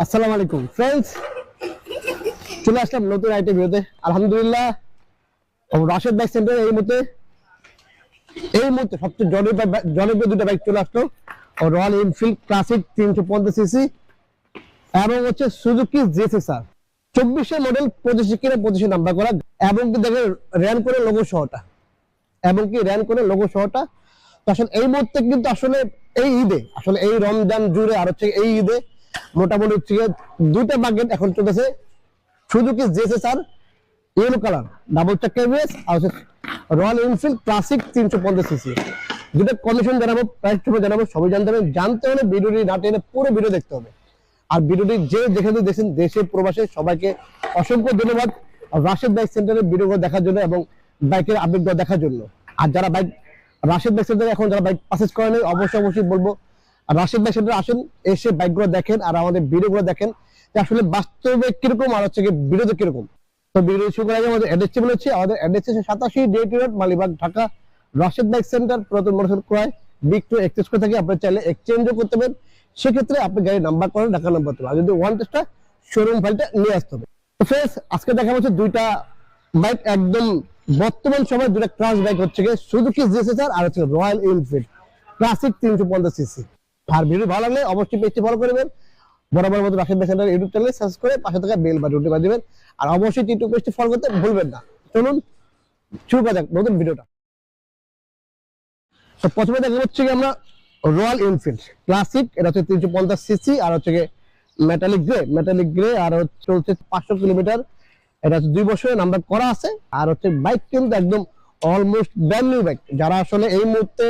আসসালামু আলাইকুম ফ্রেন্ডস, চলে আসলাম নতুন আইটেম ভিডিওতে। আলহামদুলিল্লাহ রাশেদ বাইক সেন্টার এই মুহূর্তে সবচেয়ে জনপ্রিয় দুটো বাইক চলে আসলো। রয়্যাল এনফিল্ড ক্লাসিক 350 সিসি এবং হচ্ছে সুজুকি জিএসএক্সআর 24 মডেল, 25 কিনা 25 নাম্বার করা, এবং কি দেখেন র্যান করে লোগো সহটা, তো আসলে এই মুহূর্তে কিন্তু আসলে এই ঈদে, আসলে এই রমজান জুড়ে আর হচ্ছে এই ঈদে মোটামুটি হচ্ছে দুইটা বাগেট এখন চলতেছে। Suzuki GSX-R yellow colour double চাকা এবিএস আর হচ্ছে রয়্যাল এনফিল্ড ক্লাসিক 350 সিসি। দুটো কন্ডিশন জানাবো, প্রাইস জানাবো, সবই জানতে হবে। জানতে হলে ভিডিওটি না টেনে পুরো ভিডিও দেখতে হবে। আর ভিডিওটি যেখানে দেখছেন দেশে প্রবাসে সবাইকে অসংখ্য ধন্যবাদ রাশেদ বাইক সেন্টারের ভিডিওগুলো দেখার জন্য এবং বাইকের আপডেটগুলো দেখার জন্য। আর যারা বাইক রাশেদ বাইক সেন্টারে এখন যারা বাইক পারচেজ করেন অবশ্যই বলবো রাশেদ বাইক সেন্টারে আসুন, এসে বাইকগুলো দেখেন আর আমাদের ভিডিওগুলো দেখেন যে আসলে বাস্তবে কিরকম আর হচ্ছে ভিডিওতে কিরকম। তো ভিডিও শুরু করার আগে আমাদের অ্যাড্রেসটি বলেছি। আমাদের অ্যাড্রেস হচ্ছে 87 DAT road, Malibagh, Dhaka. Rashed bike centre পুরাতন মোটরসাইকেল ক্রয় বিক্রয় এক্সচেঞ্জ করে থাকি। আপনি চাইলে এক্সচেঞ্জও করতে পারেন, সেক্ষেত্রে আপনি গাড়ির নাম্বার করেন, ঢাকা নাম্বার দেবেন। আর যদি ওয়ান টেস্টটা শোরুম ফাইলটা নিয়ে আসতে হবে। তো ফ্রেন্ডস, আজকে দেখা হচ্ছে দুইটা বাইক, একদম বর্তমান সময় দুইটা ক্লাস বাইক হচ্ছে সুজুকি জিএসএক্সআর আর হচ্ছে রয়্যাল এনফিল্ড ক্লাসিক 350 সিসি। আর ভিডিও ভালো লাগলে অবশ্যই পেজটি ফলো করবেন, বরাবর মতো রাশেদ বাইক সেন্টার ইউটিউব চ্যানেলে সাবস্ক্রাইব করে পাশে থাকা বেল বাটনটি বাজিয়ে দিবেন। আর অবশ্যই টিকটক পেজটি ফলো করতে ভুলবেন না। চলুন শুরু করা যাক নতুন ভিডিওটা। তো প্রথমে দেখা হচ্ছে আমরা রয়্যাল এনফিল্ড ক্লাসিক, এটা হচ্ছে 350 সিসি আর হচ্ছে মেটালিক গ্রে আর চলছে 500 কিলোমিটার। এটা হচ্ছে 2 বছরের নাম্বার করা আছে। আর হচ্ছে বাইক কিন্তু একদম অলমোস্ট ব্র্যান্ড নিউ বাইক। যারা আসলে এই মুহূর্তে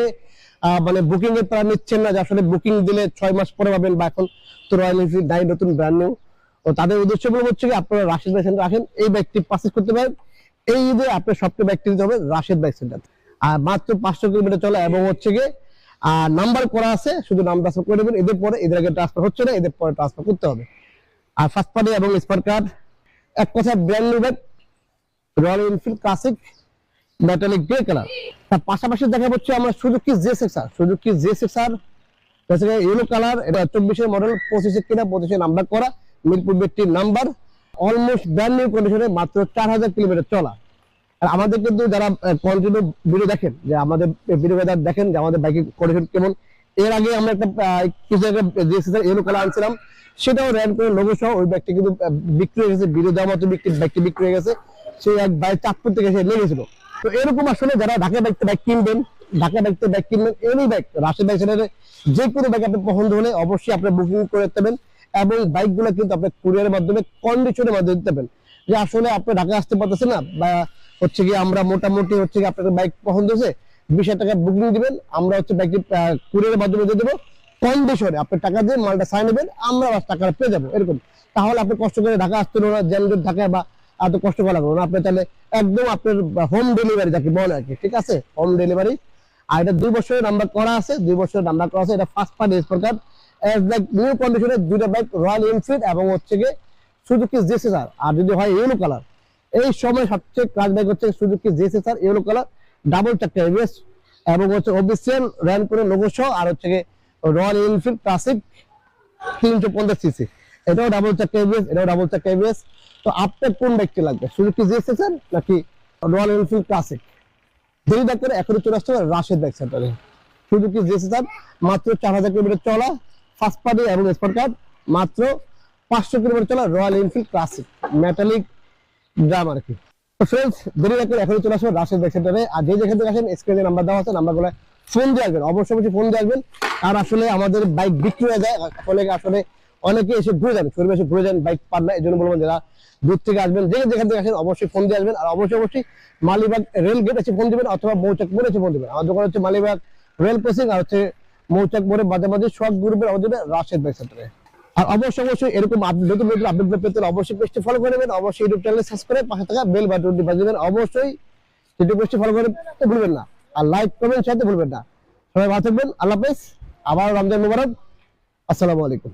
মানে বুকিং এর তারা নিচ্ছেন না, যে আসলে বুকিং দিলে 6 মাস পরে পাবেন, বা এখন তো রয়্যাল এনফিল্ড নাই নতুন ব্র্যান্ড নিউ, তো তাদের উদ্দেশ্য বলে হচ্ছে আপনারা রাশেদ বাইক সেন্টার আসেন, এই বাইকটি পারচেজ করতে পারেন। এই ঈদে আপনার সবচেয়ে বাইকটি দিতে হবে রাশেদ বাইক সেন্টার। আর মাত্র 500 কিলোমিটার চলে এবং হচ্ছে নাম্বার করা আছে, শুধু নাম ট্রান্সফার করে দেবেন। এদের আগে ট্রান্সফার হচ্ছে না, এদের পরে ট্রান্সফার করতে হবে। আর ফার্স্ট পার্টি এবং স্মার্ট কার্ড, এক কথা brand new bike royal Enfield classic metallic grey colour. তার পাশাপাশি দেখা হচ্ছে আমরা সুজুকি জিএসএক্সআর ইয়েলো কালার, এটা 24 মডেল, 25 কিনা 25 নাম্বার করা, মিরপুর ব্যক্তির নাম্বার, অলমোস্ট ব্র্যান্ড নিউ কন্ডিশনে, মাত্র 4000 কিলোমিটার চলা। আর আমাদের কিন্তু যারা কন্টিনিউ ভিডিও দেখেন, যে আমাদের ভিডিও দেখেন যে আমাদের বাইকের কন্ডিশন কেমন। এর আগে আমরা একটা কিছু একটা জিএসএক্সআর ইয়েলো কালার আনছিলাম, সেটাও র্যান করে লোগো সহ ওই বাইকটি কিন্তু বিক্রি হয়ে গেছে। ভিডিও দেওয়ার মতো বাইকটি বিক্রি হয়ে গেছে। সেই এক বাইক চাঁদপুর থেকে এসে লেগেছিল। তো এরকম আসলে যারা ঢাকা বাইক কিনবেন, এনি বাইক রাশেদ বাইক সেন্টারে যে কোনো বাইক আপনার পছন্দ হলে অবশ্যই আপনি বুকিং করে দেবেন। এবং বাইকগুলো কিন্তু আপনি কুরিয়ারের মাধ্যমে কন্ডিশনের মাধ্যমে দিতে পারবেন। যে আসলে আপনি ঢাকা আসতে পারতেছেন না, বা হচ্ছে আমরা মোটামুটি হচ্ছে আপনার বাইক পছন্দ হয়েছে, 20,000 টাকা বুকিং দিবেন, আমরা হচ্ছে বাইকটি কুরিয়ারের মাধ্যমে দিয়ে দেবো কন্ডিশনে। আপনি টাকা দিয়ে মালটা সাইন নেবেন, আমরা টাকাটা পেয়ে যাবো এরকম। তাহলে আপনি কষ্ট করে ঢাকা আসতে না, জ্যামজট ঢাকায় বা এত কষ্ট করা লাগবে না। আপনি তাহলে একদম আপনার হোম ডেলিভারি যাকে বলে আর কি, ঠিক আছে, হোম ডেলিভারি। আর এটা 2 বছরের নাম্বার করা আছে, এটা ফার্স্ট পার্টি স্পোর্ট নিউ কন্ডিশনের দুইটা বাইক রয়্যাল এনফিল্ড এবং হচ্ছে সুজুকি জিএসএক্সআর। আর যদি হয় ইয়েলো কালার, এই সময় সবচেয়ে ক্লাস বাইক হচ্ছে Suzuki GSX-R yellow colour, double চাকা এবিএস এবং হচ্ছে অফিসিয়াল র্যান করে লোগো সহ। আর হচ্ছে রয়্যাল এনফিল্ড ক্লাসিক 350 সিসি, এটাও ডাবল চাকা এবিএস। তো আপনার কোন বাইকটি লাগবে, সুজুকি জিএসএক্সআর নাকি রয়্যাল এনফিল্ড ক্লাসিক? দেরি না করে এখনই চলে আসতে হবে রাশেদ বাইক সেন্টারে। সুজুকি জিএসএক্সআর মাত্র 4000 কিলোমিটার চলা, ফার্স্ট পার্টি এবং স্পোর্ট কার্ড, মাত্র 500 কিলোমিটার চলা royal Enfield classic metallic drum আর কি। তো ফ্রেন্ডস, দেরি না করে এখনই চলে আসবে রাশেদ বাইক সেন্টারে। আর যেখান থেকে আসেন স্ক্রিনে নাম্বার দেওয়া আছে, নাম্বারগুলো ফোন দিয়ে আসবেন, অবশ্যই ফোন দিয়ে আসবেন। আর আসলে আমাদের বাইক বিক্রি হয়ে যায়, আসলে অনেকে এসে ঘুরে যান বাইক পান না। এই জন্য বলবো যারা দূর থেকে আসবেন, যেখান থেকে আসেন অবশ্যই ফোন দিয়ে আসবেন। আর অবশ্যই মালিবাগ রেল গেট এসে ফোন দিবেন, অথবা মৌচাক মোড়ে এসে ফোন দিবেন। আমার দোকান হচ্ছে মালিবাগ রেল ক্রসিং আর হচ্ছে মৌচাক মোড়ে মাঝামাঝি সব গ্রুপের আমাদের রাশেদ বাইক সেন্টারে। আর অবশ্যই এরকম নতুন আপডেট পেতে অবশ্যই পেজটি ফলো করে নেবেন, অবশ্যই ইউটিউব চ্যানেলে সাবস্ক্রাইব করে পাশে থাকা বেল বাটনটি বাজিয়ে দেবেন। অবশ্যই ইউটিউব পেজটি ফলো করতে ভুলবেন না, আর লাইক কমেন্ট শেয়ার করতে ভুলবেন না। সবাই ভালো থাকবেন, আল্লাহ হাফেজ, আবার রমজান মুবারক, আসসালামু আলাইকুম।